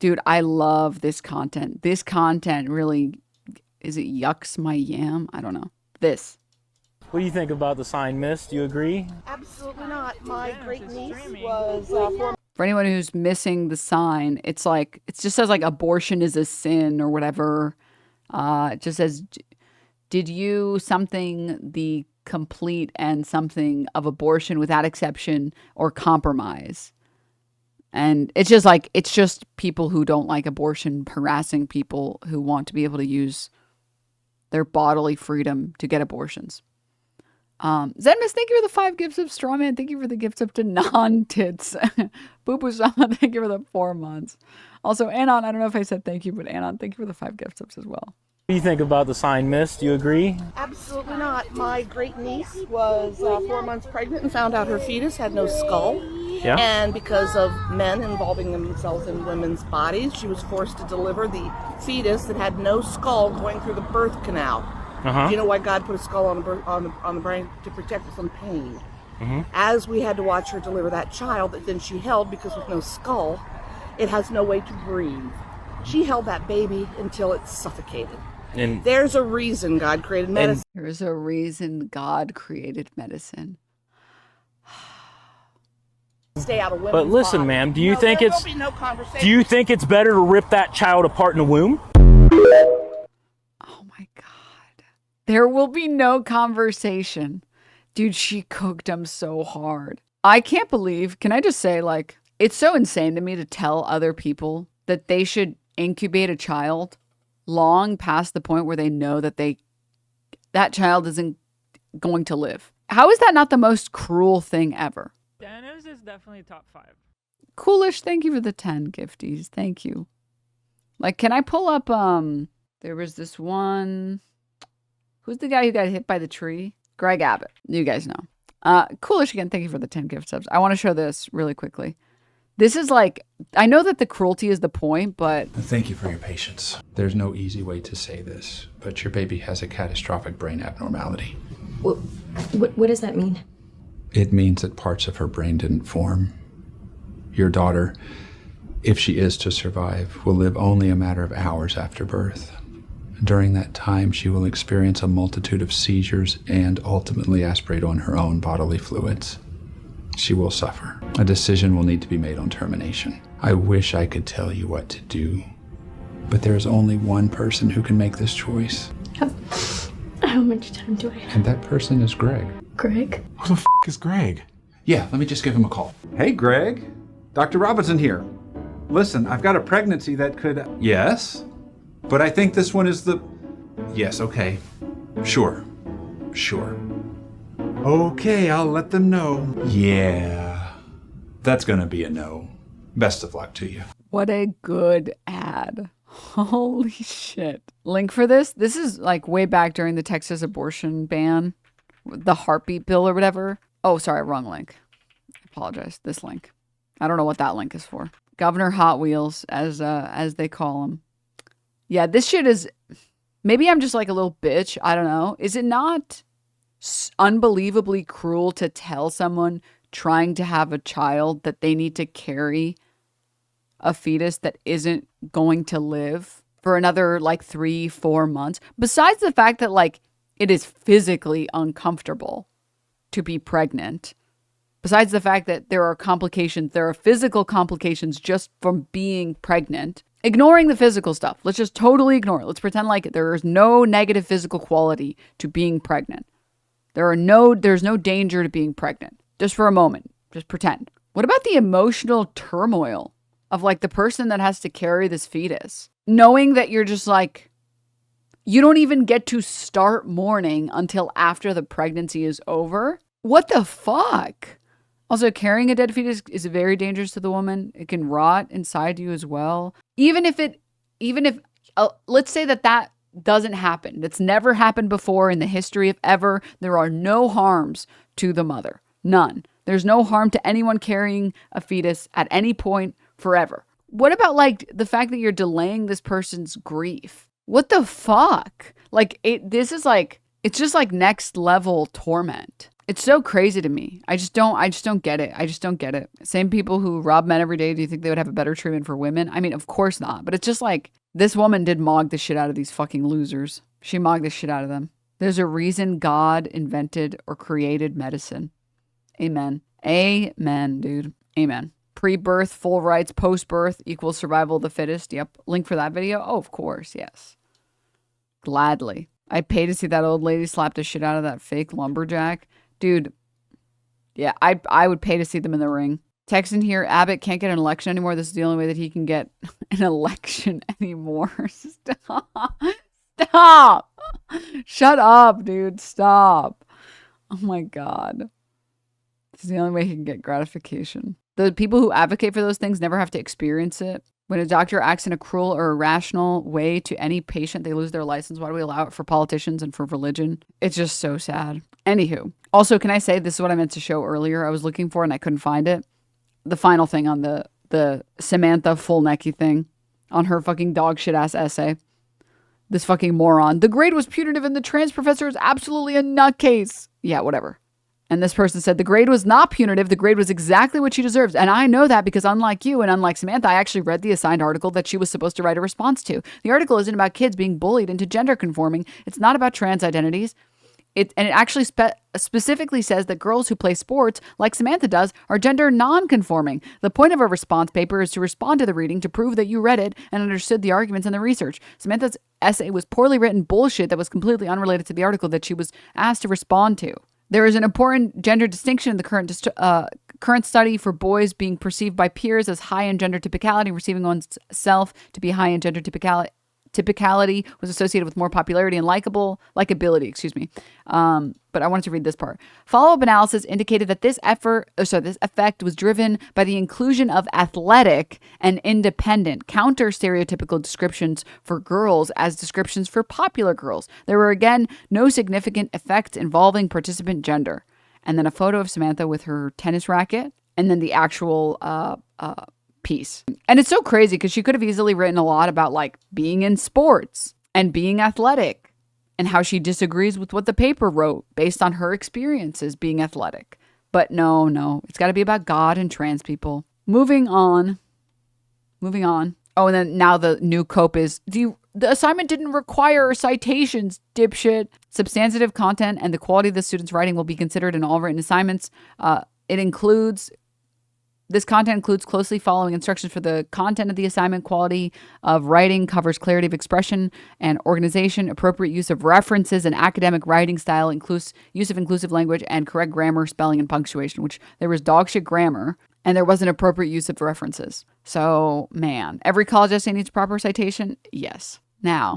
Dude, I love this content. This content really, is it yucks my yam? I don't know. This. What do you think about the sign, miss? Do you agree? Absolutely not. My great niece was 4. For anyone who's missing the sign, it's like, it just says like abortion is a sin or whatever. It just says, did you something the complete and something of abortion without exception or compromise? And it's just like, it's just people who don't like abortion harassing people who want to be able to use their bodily freedom to get abortions. Zenmus, thank you for the 5 gifts of Strawman. Thank you for the gifts up to non-tits. Boo-Boo-sama, thank you for the 4 months. Also, Anon, I don't know if I said thank you, but Anon, thank you for the 5 gift subs as well. What do you think about the sign, miss? Do you agree? Absolutely not. My great niece was 4 months pregnant and found out her fetus had no skull. Yeah. And because of men involving themselves in women's bodies, she was forced to deliver the fetus that had no skull going through the birth canal. Do you know why God put a skull on the brain? To protect us from pain. As we had to watch her deliver that child that then she held, because with no skull, it has no way to breathe. She held that baby until it suffocated. And there's a reason God created medicine. There's a reason God created medicine. Stay out of women's But listen, body. ma'am, do you think it's better to rip that child apart in the womb? Oh my God. There will be no conversation. Dude, she cooked him so hard. I can't believe, can I just say, like, it's so insane to me to tell other people that they should incubate a child long past the point where they know that that child isn't going to live. How is that not the most cruel thing ever? Denims is definitely top 5. Coolish, thank you for the 10 gifties. Thank you. Like, can I pull up, there was this one, who's the guy who got hit by the tree? Greg Abbott. You guys know. Coolish again, thank you for the 10 gift subs. I want to show this really quickly. This is like, I know that the cruelty is the point, but... Thank you for your patience. There's no easy way to say this, but your baby has a catastrophic brain abnormality. What does that mean? It means that parts of her brain didn't form. Your daughter, if she is to survive, will live only a matter of hours after birth. During that time, she will experience a multitude of seizures and ultimately aspirate on her own bodily fluids. She will suffer. A decision will need to be made on termination. I wish I could tell you what to do, but there is only one person who can make this choice. How much time do I have? And that person is Greg. Greg? Who the f*** is Greg? Yeah, let me just give him a call. Hey, Greg. Dr. Robinson here. Listen, I've got a pregnancy that could... Yes? But I think this one is the... Yes, okay. Sure. Okay, I'll let them know. Yeah. That's gonna be a no. Best of luck to you. What a good ad. Holy shit. Link for this? This is like way back during the Texas abortion ban. The heartbeat bill or whatever. Oh, sorry, wrong link. I apologize. This link. I don't know what that link is for. Governor Hot Wheels, as they call him. Yeah, this shit is... Maybe I'm just like a little bitch. I don't know. Is it not unbelievably cruel to tell someone trying to have a child that they need to carry a fetus that isn't going to live for another like 3-4 months? Besides the fact that like it is physically uncomfortable to be pregnant. Besides the fact that there are complications, there are physical complications just from being pregnant. Ignoring the physical stuff. Let's just totally ignore it. Let's pretend like there is no negative physical quality to being pregnant. There's no danger to being pregnant. Just for a moment. Just pretend. What about the emotional turmoil of like the person that has to carry this fetus? Knowing that you're just like, you don't even get to start mourning until after the pregnancy is over? What the fuck? Also, carrying a dead fetus is very dangerous to the woman. It can rot inside you as well. Even if let's say that doesn't happen. That's never happened before in the history of ever. There are no harms to the mother. None. There's no harm to anyone carrying a fetus at any point forever. What about like the fact that you're delaying this person's grief? What the fuck? Like it's just like next level torment. It's so crazy to me. I just don't get it. I just don't get it. Same people who rob men every day, do you think they would have a better treatment for women? I mean, of course not. But it's just like, this woman did mog the shit out of these fucking losers. She mogged the shit out of them. There's a reason God invented or created medicine. Amen. Amen, dude. Amen. Pre-birth, full rights. Post-birth equals survival of the fittest. Yep. Link for that video? Oh, of course. Yes. Gladly. I'd pay to see that old lady slap the shit out of that fake lumberjack. Dude, yeah, I would pay to see them in the ring. Text in here, Abbott can't get an election anymore. This is the only way that he can get an election anymore. Stop. Stop. Shut up, dude. Stop. Oh my God. This is the only way he can get gratification. The people who advocate for those things never have to experience it. When a doctor acts in a cruel or irrational way to any patient, they lose their license. Why do we allow it for politicians and for religion? It's just so sad. Anywho. Also, can I say, this is what I meant to show earlier. I was looking for and I couldn't find it. The final thing on the Samantha full necky thing on her fucking dog shit ass essay. This fucking moron. The grade was punitive and the trans professor is absolutely a nutcase. Yeah, whatever. And this person said the grade was not punitive. The grade was exactly what she deserves. And I know that because unlike you and unlike Samantha, I actually read the assigned article that she was supposed to write a response to. The article isn't about kids being bullied into gender conforming. It's not about trans identities. It actually specifically says that girls who play sports, like Samantha does, are gender non-conforming. The point of a response paper is to respond to the reading to prove that you read it and understood the arguments and the research. Samantha's essay was poorly written bullshit that was completely unrelated to the article that she was asked to respond to. There is an important gender distinction in the current study for boys being perceived by peers as high in gender typicality, receiving oneself to be high in gender typicality was associated with more popularity and likability. But I wanted to read this part. Follow-up analysis indicated that this effect was driven by the inclusion of athletic and independent, counter-stereotypical descriptions for girls as descriptions for popular girls. There were, again, no significant effects involving participant gender. And then a photo of Samantha with her tennis racket, and then the actual piece. And it's so crazy because she could have easily written a lot about like being in sports and being athletic and how she disagrees with what the paper wrote based on her experiences being athletic. But no, it's got to be about God and trans people. Moving on. Oh, and then now the new cope is the assignment didn't require citations, dipshit. Substantive content and the quality of the student's writing will be considered in all written assignments. This content includes closely following instructions for the content of the assignment, quality of writing, covers clarity of expression and organization, appropriate use of references and academic writing style, use of inclusive language, and correct grammar, spelling, and punctuation, which there was dog shit grammar, and there wasn't appropriate use of references. So, man, every college essay needs proper citation? Yes. Now,